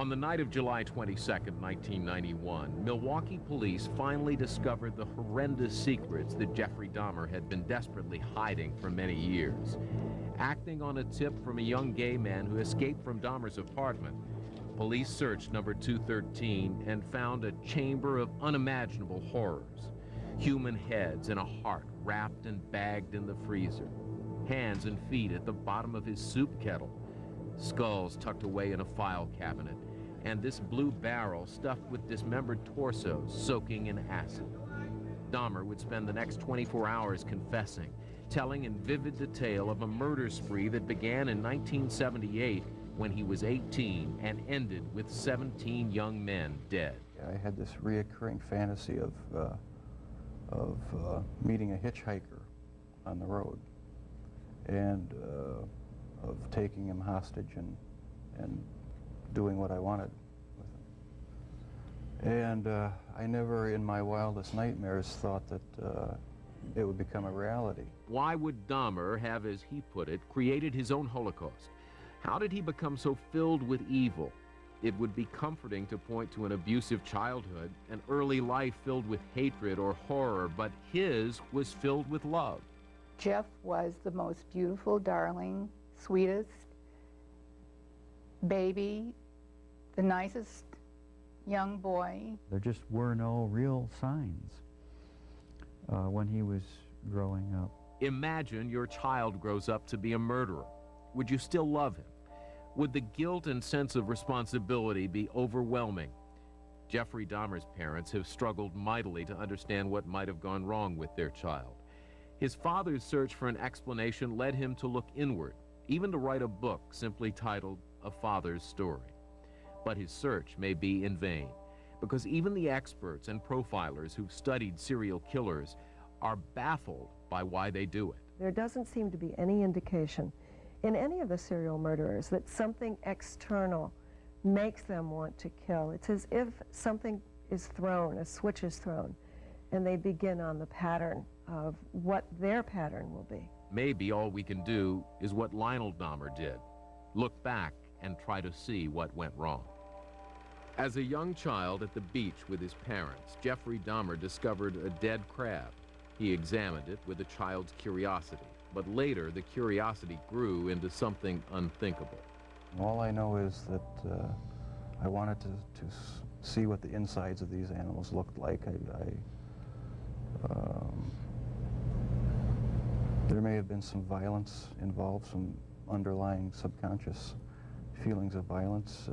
On the night of July 22nd, 1991, Milwaukee police finally discovered the horrendous secrets that Jeffrey Dahmer had been desperately hiding for many years. Acting on a tip from a young gay man who escaped from Dahmer's apartment, police searched number 213 and found a chamber of unimaginable horrors. Human heads and a heart wrapped and bagged in the freezer. Hands and feet at the bottom of his soup kettle. Skulls tucked away in a file cabinet. And this blue barrel stuffed with dismembered torsos soaking in acid. Dahmer would spend the next 24 hours confessing, telling in vivid detail of a murder spree that began in 1978 when he was 18 and ended with 17 young men dead. I had this reoccurring fantasy of meeting a hitchhiker on the road and of taking him hostage and doing what I wanted with him. And I never in my wildest nightmares thought that it would become a reality. Why would Dahmer have, as he put it, created his own Holocaust? How did he become so filled with evil? It would be comforting to point to an abusive childhood, an early life filled with hatred or horror, but his was filled with love. Jeff was the most beautiful, darling, sweetest baby, the nicest young boy. There just were no real signs when he was growing up. Imagine your child grows up to be a murderer. Would you still love him? Would the guilt and sense of responsibility be overwhelming? Jeffrey Dahmer's parents have struggled mightily to understand what might have gone wrong with their child. His father's search for an explanation led him to look inward, even to write a book simply titled A Father's Story. But his search may be in vain, because even the experts and profilers who've studied serial killers are baffled by why they do it. There doesn't seem to be any indication in any of the serial murderers that something external makes them want to kill. It's as if something is thrown, a switch is thrown, and they begin on the pattern of what their pattern will be. Maybe all we can do is what Lionel Dahmer did, look back and try to see what went wrong. As a young child at the beach with his parents, Jeffrey Dahmer discovered a dead crab. He examined it with a child's curiosity, but later the curiosity grew into something unthinkable. All I know is that I wanted to see what the insides of these animals looked like. There may have been some violence involved, some underlying subconscious feelings of violence.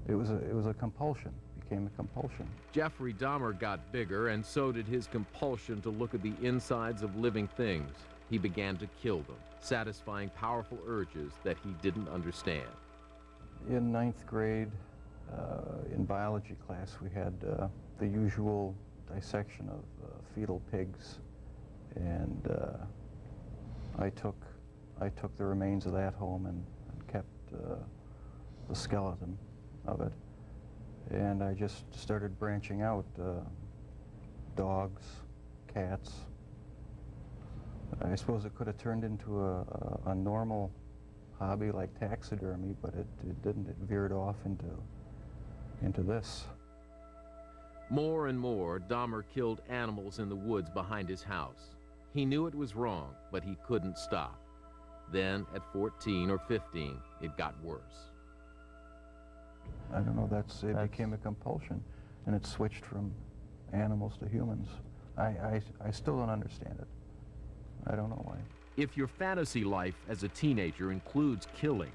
It was a compulsion, became a compulsion. Jeffrey Dahmer got bigger, and so did his compulsion to look at the insides of living things. He began to kill them, satisfying powerful urges that he didn't understand. In 9th grade, in biology class, we had the usual dissection of fetal pigs, and I took the remains of that home and kept the skeleton of it, and I just started branching out, dogs, cats. I suppose it could have turned into a normal hobby like taxidermy, but it didn't. It veered off into this. More and more, Dahmer killed animals in the woods behind his house. He knew it was wrong, but he couldn't stop. Then, at 14 or 15, it got worse. I don't know, it became a compulsion, and it switched from animals to humans. I still don't understand it. I don't know why. If your fantasy life as a teenager includes killing,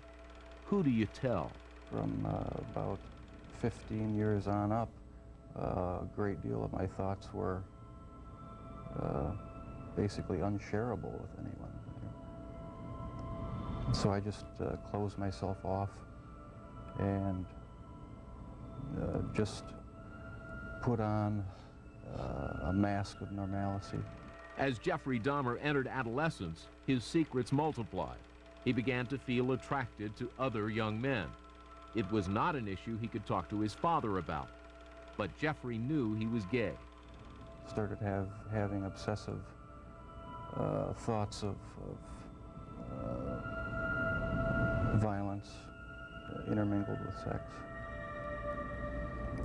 who do you tell? From about 15 years on up, a great deal of my thoughts were basically unshareable with anyone. So I just closed myself off and just put on a mask of normalcy. As Jeffrey Dahmer entered adolescence, his secrets multiplied. He began to feel attracted to other young men. It was not an issue he could talk to his father about, but Jeffrey knew he was gay. Started having obsessive thoughts of violence, intermingled with sex.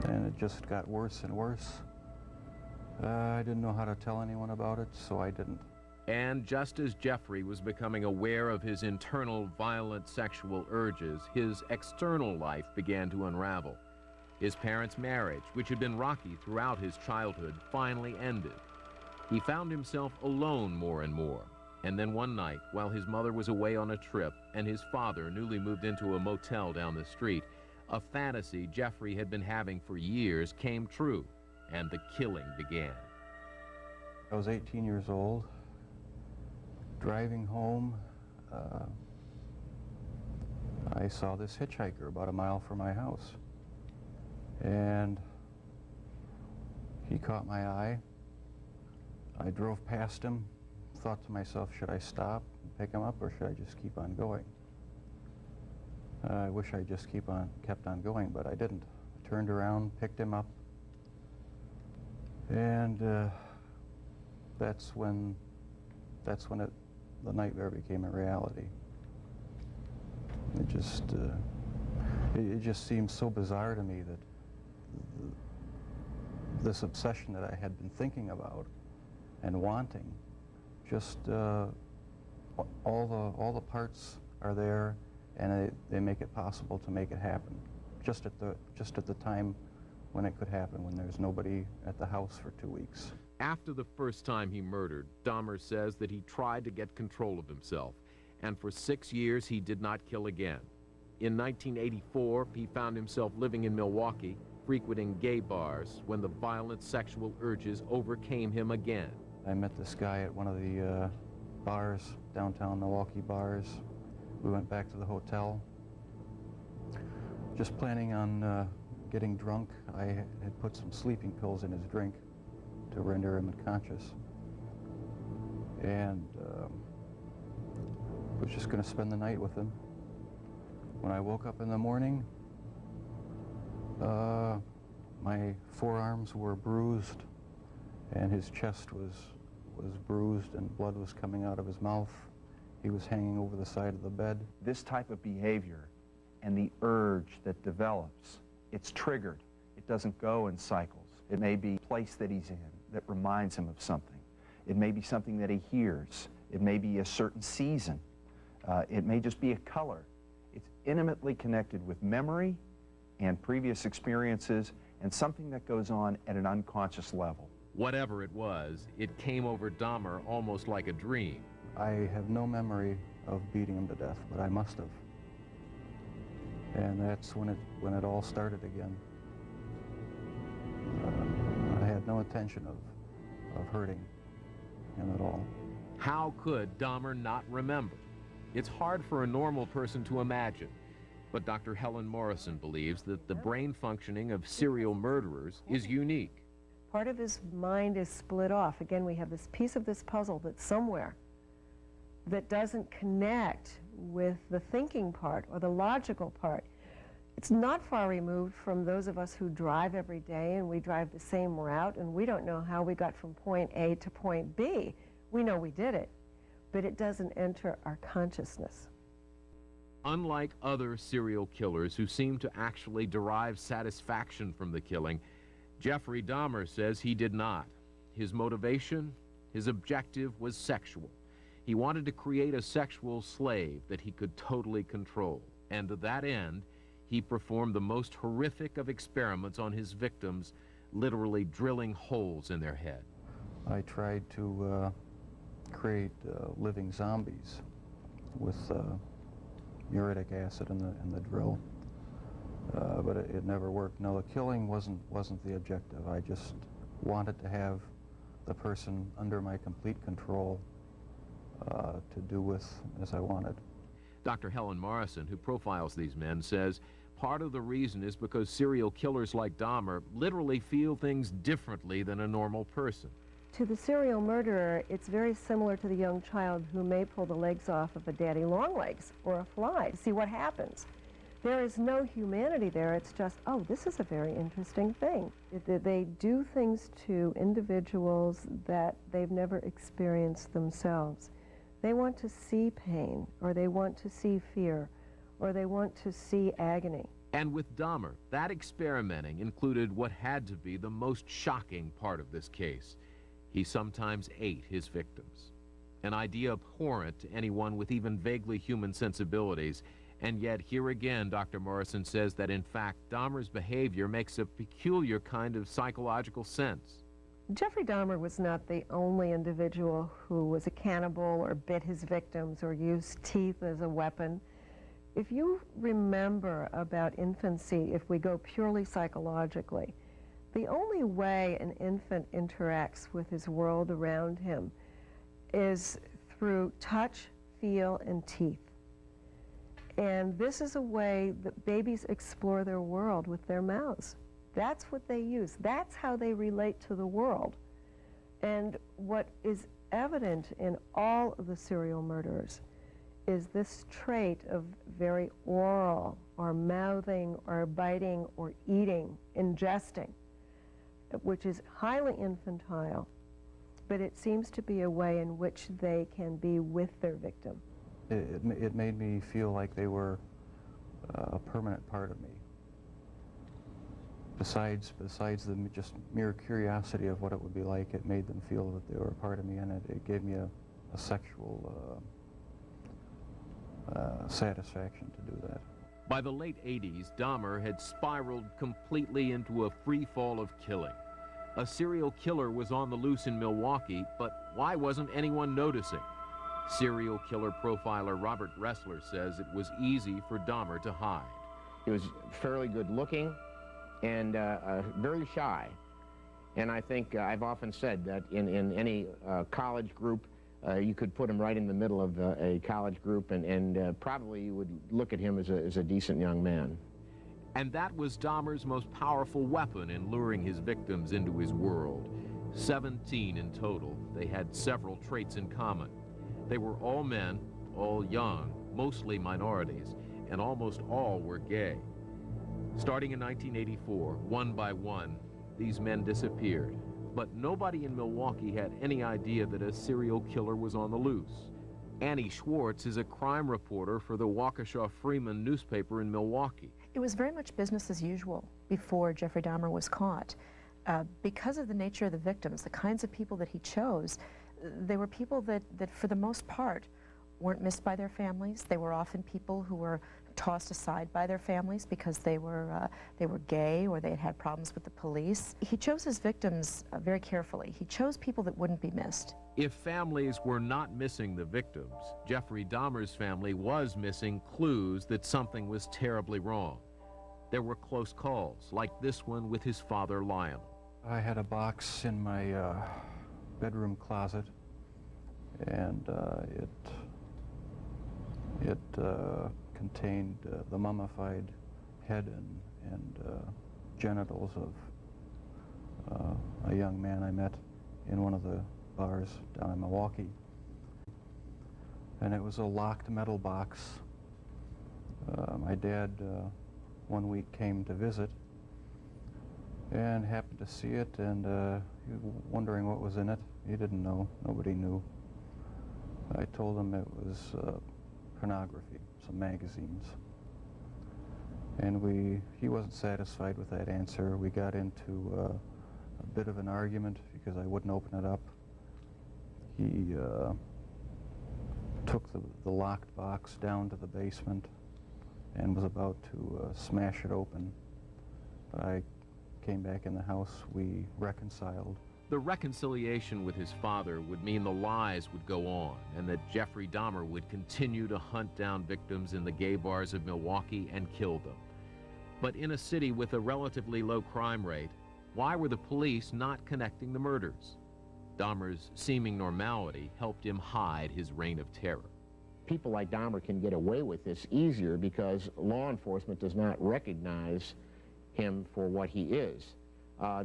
And it just got worse and worse. I didn't know how to tell anyone about it, so I didn't. And just as Jeffrey was becoming aware of his internal violent sexual urges, his external life began to unravel. His parents' marriage, which had been rocky throughout his childhood, finally ended. He found himself alone more and more. And then one night, while his mother was away on a trip and his father newly moved into a motel down the street, a fantasy Jeffrey had been having for years came true, and the killing began. I was 18 years old, driving home. I saw this hitchhiker about a mile from my house, and he caught my eye. I drove past him, thought to myself, should I stop and pick him up, or should I just keep on going? I wish I just kept on going, but I didn't. I turned around, picked him up, and that's when the nightmare became a reality. It just seemed so bizarre to me that this obsession that I had been thinking about and wanting, just all the parts are there, and they make it possible to make it happen. Just at the time when it could happen, when there's nobody at the house for 2 weeks. After the first time he murdered, Dahmer says that he tried to get control of himself, and for 6 years he did not kill again. In 1984, he found himself living in Milwaukee, frequenting gay bars, when the violent sexual urges overcame him again. I met this guy at one of the bars, downtown Milwaukee bars. We went back to the hotel, just planning on getting drunk. I had put some sleeping pills in his drink to render him unconscious, and was just going to spend the night with him. When I woke up in the morning, my forearms were bruised, and his chest was bruised, and blood was coming out of his mouth. He was hanging over the side of the bed. This type of behavior and the urge that develops, it's triggered. It doesn't go in cycles. It may be a place that he's in that reminds him of something. It may be something that he hears. It may be a certain season. It may just be a color. It's intimately connected with memory and previous experiences and something that goes on at an unconscious level. Whatever it was, it came over Dahmer almost like a dream. I have no memory of beating him to death, but I must have. And that's when it all started again. I had no intention of hurting him at all. How could Dahmer not remember? It's hard for a normal person to imagine, but Dr. Helen Morrison believes that the brain functioning of serial murderers is unique. Part of his mind is split off. Again, we have this piece of this puzzle that's somewhere that doesn't connect with the thinking part or the logical part. It's not far removed from those of us who drive every day, and we drive the same route, and we don't know how we got from point A to point B. We know we did it, but it doesn't enter our consciousness. Unlike other serial killers who seem to actually derive satisfaction from the killing, Jeffrey Dahmer says he did not. His motivation, his objective was sexual. He wanted to create a sexual slave that he could totally control, and to that end, he performed the most horrific of experiments on his victims, literally drilling holes in their head. I tried to create living zombies with muriatic acid in the drill, but it never worked. No, the killing wasn't the objective. I just wanted to have the person under my complete control to do with as I wanted. Dr. Helen Morrison, who profiles these men, says part of the reason is because serial killers like Dahmer literally feel things differently than a normal person. To the serial murderer, it's very similar to the young child who may pull the legs off of a daddy long legs or a fly to see what happens. There is no humanity there. It's just, oh, this is a very interesting thing. They do things to individuals that they've never experienced themselves. They want to see pain, or they want to see fear, or they want to see agony. And with Dahmer, that experimenting included what had to be the most shocking part of this case. He sometimes ate his victims. An idea abhorrent to anyone with even vaguely human sensibilities. And yet, here again, Dr. Morrison says that, in fact, Dahmer's behavior makes a peculiar kind of psychological sense. Jeffrey Dahmer was not the only individual who was a cannibal or bit his victims or used teeth as a weapon. If you remember about infancy, if we go purely psychologically, the only way an infant interacts with his world around him is through touch, feel, and teeth. And this is a way that babies explore their world with their mouths. That's what they use. That's how they relate to the world. And what is evident in all of the serial murderers is this trait of very oral, or mouthing, or biting, or eating, ingesting, which is highly infantile, but it seems to be a way in which they can be with their victim. It made me feel like they were a permanent part of me. Besides the just mere curiosity of what it would be like, it made them feel that they were a part of me, and it gave me a sexual satisfaction to do that. By the late 80s, Dahmer had spiraled completely into a free fall of killing. A serial killer was on the loose in Milwaukee, but why wasn't anyone noticing? Serial killer profiler Robert Ressler says it was easy for Dahmer to hide. He was fairly good looking and very shy. And I think I've often said that in any college group, you could put him right in the middle of a college group, and probably you would look at him as a decent young man. And that was Dahmer's most powerful weapon in luring his victims into his world. 17 in total. They had several traits in common. They were all men, all young, mostly minorities, and almost all were gay. Starting in 1984, one by one, these men disappeared. But nobody in Milwaukee had any idea that a serial killer was on the loose. Annie Schwartz is a crime reporter for the Waukesha Freeman newspaper in Milwaukee. It was very much business as usual before Jeffrey Dahmer was caught. Because of the nature of the victims, the kinds of people that he chose, they were people that for the most part weren't missed by their families. They were often people who were tossed aside by their families because they were gay or they had had problems with the police. He chose his victims very carefully. He chose people that wouldn't be missed. If families were not missing the victims, Jeffrey Dahmer's family was missing clues that something was terribly wrong. There were close calls, like this one with his father, Lionel. I had a box in my bedroom closet, and it contained the mummified head and genitals of a young man I met in one of the bars down in Milwaukee. And it was a locked metal box. My dad one week came to visit and happened to see it, and he was wondering what was in it. He didn't know. Nobody knew. I told him it was pornography, some magazines. And he wasn't satisfied with that answer. We got into a bit of an argument because I wouldn't open it up. He took the locked box down to the basement and was about to smash it open. But I came back in the house, we reconciled. The reconciliation with his father would mean the lies would go on and that Jeffrey Dahmer would continue to hunt down victims in the gay bars of Milwaukee and kill them. But in a city with a relatively low crime rate, why were the police not connecting the murders? Dahmer's seeming normality helped him hide his reign of terror. People like Dahmer can get away with this easier because law enforcement does not recognize him for what he is.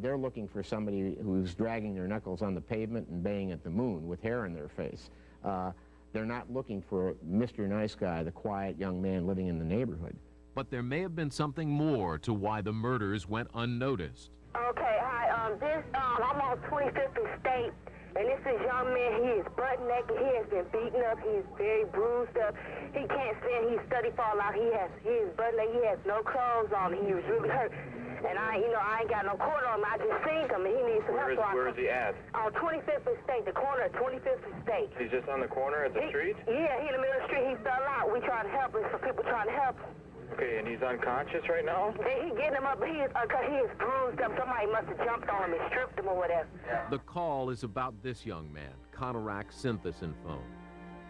They're looking for somebody who's dragging their knuckles on the pavement and baying at the moon with hair in their face. They're not looking for Mr. Nice Guy, the quiet young man living in the neighborhood. But there may have been something more to why the murders went unnoticed. Okay, hi, I'm on 25th and State, And this is young man, he is butt naked, he has been beaten up, he is very bruised up. He can't stand, he's study fall out, he is butt naked, he has no clothes on, he was really hurt. And I ain't got no quarter on him, I just seen him, and he needs some help. Where is he at? On 25th and State, the corner of 25th and State. He's just on the corner of the street? Yeah, he in the middle of the street, he fell out. We trying to help him, some people trying to help him. Okay, and he's unconscious right now? He getting him up, he is bruised up. Somebody must have jumped on him and stripped him or whatever. The call is about this young man, Conorak Synthesin phone.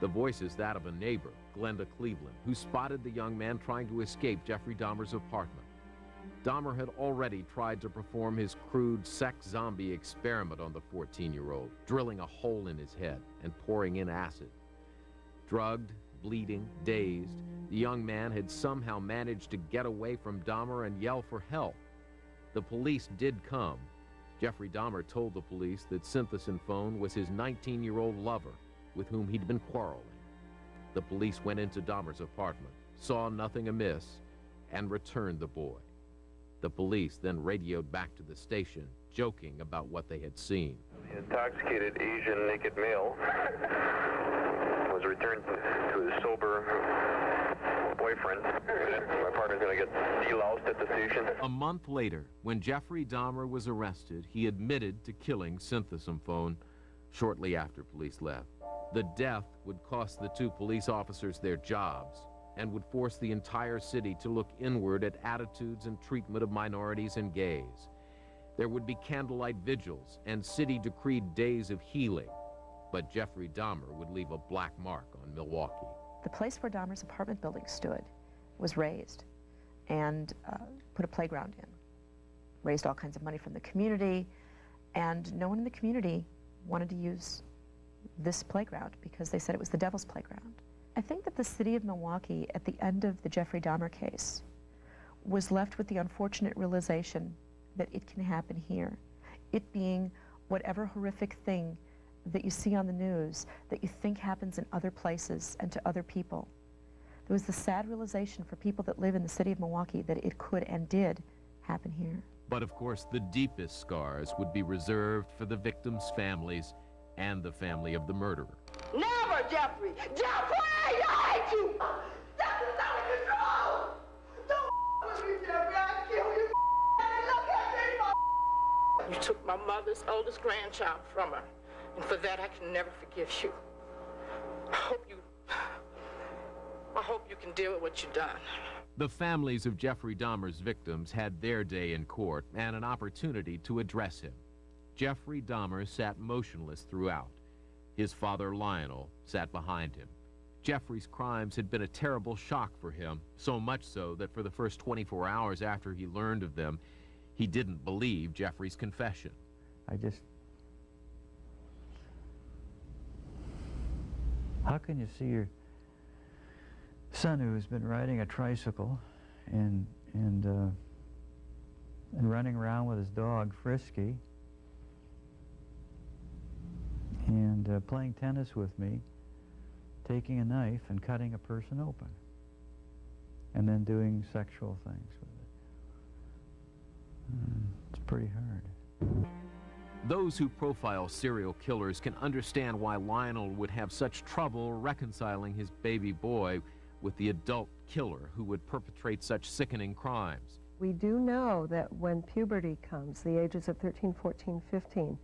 The voice is that of a neighbor, Glenda Cleveland, who spotted the young man trying to escape Jeffrey Dahmer's apartment. Dahmer had already tried to perform his crude sex zombie experiment on the 14-year-old, drilling a hole in his head and pouring in acid. Drugged, bleeding, dazed, the young man had somehow managed to get away from Dahmer and yell for help. The police did come. Jeffrey Dahmer told the police that Synthesin phone was his 19-year-old lover with whom he'd been quarreling. The police went into Dahmer's apartment, saw nothing amiss, and returned the boy. The police then radioed back to the station, joking about what they had seen. The intoxicated Asian naked male was returned to his sober boyfriend. My partner's going to get deloused at the station. A month later, when Jeffrey Dahmer was arrested, he admitted to killing Synthesin phone shortly after police left. The death would cost the two police officers their jobs and would force the entire city to look inward at attitudes and treatment of minorities and gays. There would be candlelight vigils and city-decreed days of healing, but Jeffrey Dahmer would leave a black mark on Milwaukee. The place where Dahmer's apartment building stood was raised and put a playground in. Raised all kinds of money from the community, and no one in the community wanted to use this playground because they said it was the devil's playground. I think that the city of Milwaukee, at the end of the Jeffrey Dahmer case, was left with the unfortunate realization that it can happen here. It being whatever horrific thing that you see on the news that you think happens in other places and to other people. There was the sad realization for people that live in the city of Milwaukee that it could and did happen here. But of course, the deepest scars would be reserved for the victims' families and the family of the murderer. Never, Jeffrey! Jeffrey! I hate you! Jeffrey's out of control! Don't with me, Jeffrey! I'll kill you! Look at me, You took my mother's oldest grandchild from her, and for that I can never forgive you. I hope you can deal with what you've done. The families of Jeffrey Dahmer's victims had their day in court and an opportunity to address him. Jeffrey Dahmer sat motionless throughout. His father, Lionel, sat behind him. Jeffrey's crimes had been a terrible shock for him, so much so that for the first 24 hours after he learned of them, he didn't believe Jeffrey's confession. How can you see your son who's been riding a tricycle and running around with his dog, Frisky, and playing tennis with me, taking a knife and cutting a person open, and then doing sexual things with it? It's pretty hard. Those who profile serial killers can understand why Lionel would have such trouble reconciling his baby boy with the adult killer who would perpetrate such sickening crimes. We do know that when puberty comes, the ages of 13, 14, 15,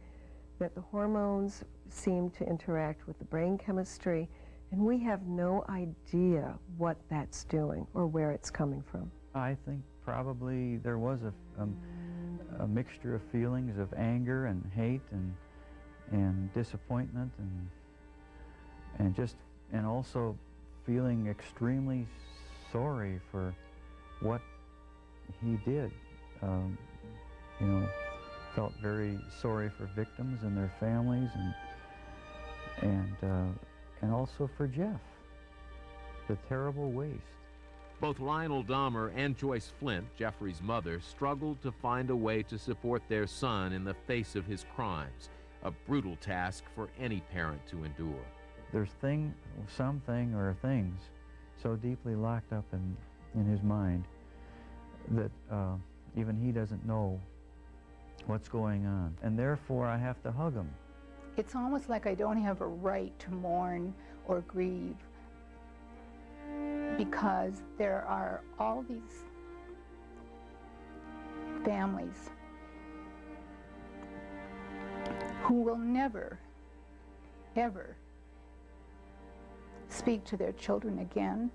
that the hormones seem to interact with the brain chemistry, and we have no idea what that's doing or where it's coming from. I think probably there was a mixture of feelings of anger and hate and disappointment and also feeling extremely sorry for what he did. Felt very sorry for victims and their families, and also for Jeff, the terrible waste. Both Lionel Dahmer and Joyce Flint, Jeffrey's mother, struggled to find a way to support their son in the face of his crimes, a brutal task for any parent to endure. There's something or things so deeply locked up in his mind that even he doesn't know what's going on. And therefore I have to hug him It's almost like I don't have a right to mourn or grieve because there are all these families who will never, ever speak to their children again.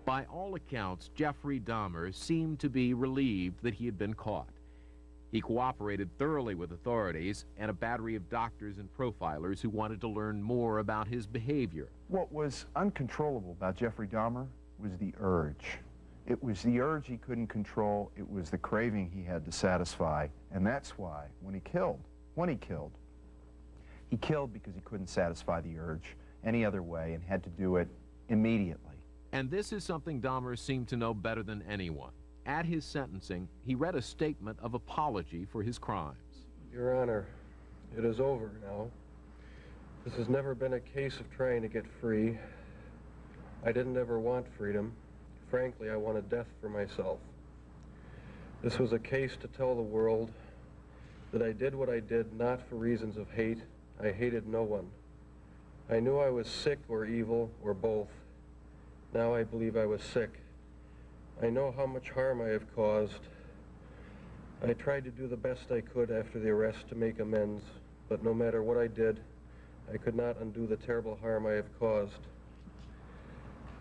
By all accounts, Jeffrey Dahmer seemed to be relieved that he had been caught. He cooperated thoroughly with authorities and a battery of doctors and profilers who wanted to learn more about his behavior. What was uncontrollable about Jeffrey Dahmer was the urge. It was the urge he couldn't control. It was the craving he had to satisfy. And that's why when he killed because he couldn't satisfy the urge any other way and had to do it immediately. And this is something Dahmer seemed to know better than anyone. At his sentencing, he read a statement of apology for his crimes. Your Honor, it is over now. This has never been a case of trying to get free. I didn't ever want freedom. Frankly, I wanted death for myself. This was a case to tell the world that I did what I did not for reasons of hate. I hated no one. I knew I was sick or evil or both. Now I believe I was sick. I know how much harm I have caused. I tried to do the best I could after the arrest to make amends, but no matter what I did, I could not undo the terrible harm I have caused.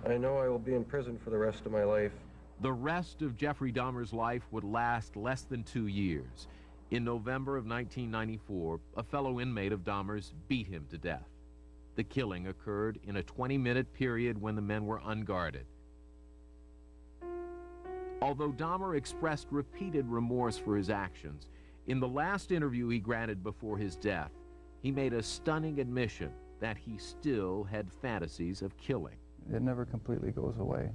I know I will be in prison for the rest of my life. The rest of Jeffrey Dahmer's life would last less than 2 years. In November of 1994, a fellow inmate of Dahmer's beat him to death. The killing occurred in a 20-minute period when the men were unguarded. Although Dahmer expressed repeated remorse for his actions, in the last interview he granted before his death, he made a stunning admission that he still had fantasies of killing. It never completely goes away.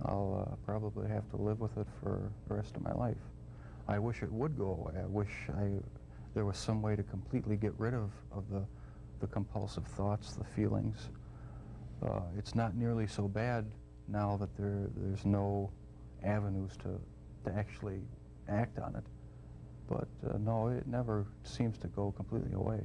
I'll probably have to live with it for the rest of my life. I wish it would go away. I wish there was some way to completely get rid of the compulsive thoughts, the feelings. It's not nearly so bad now that there's no avenues to actually act on it. But no, it never seems to go completely away.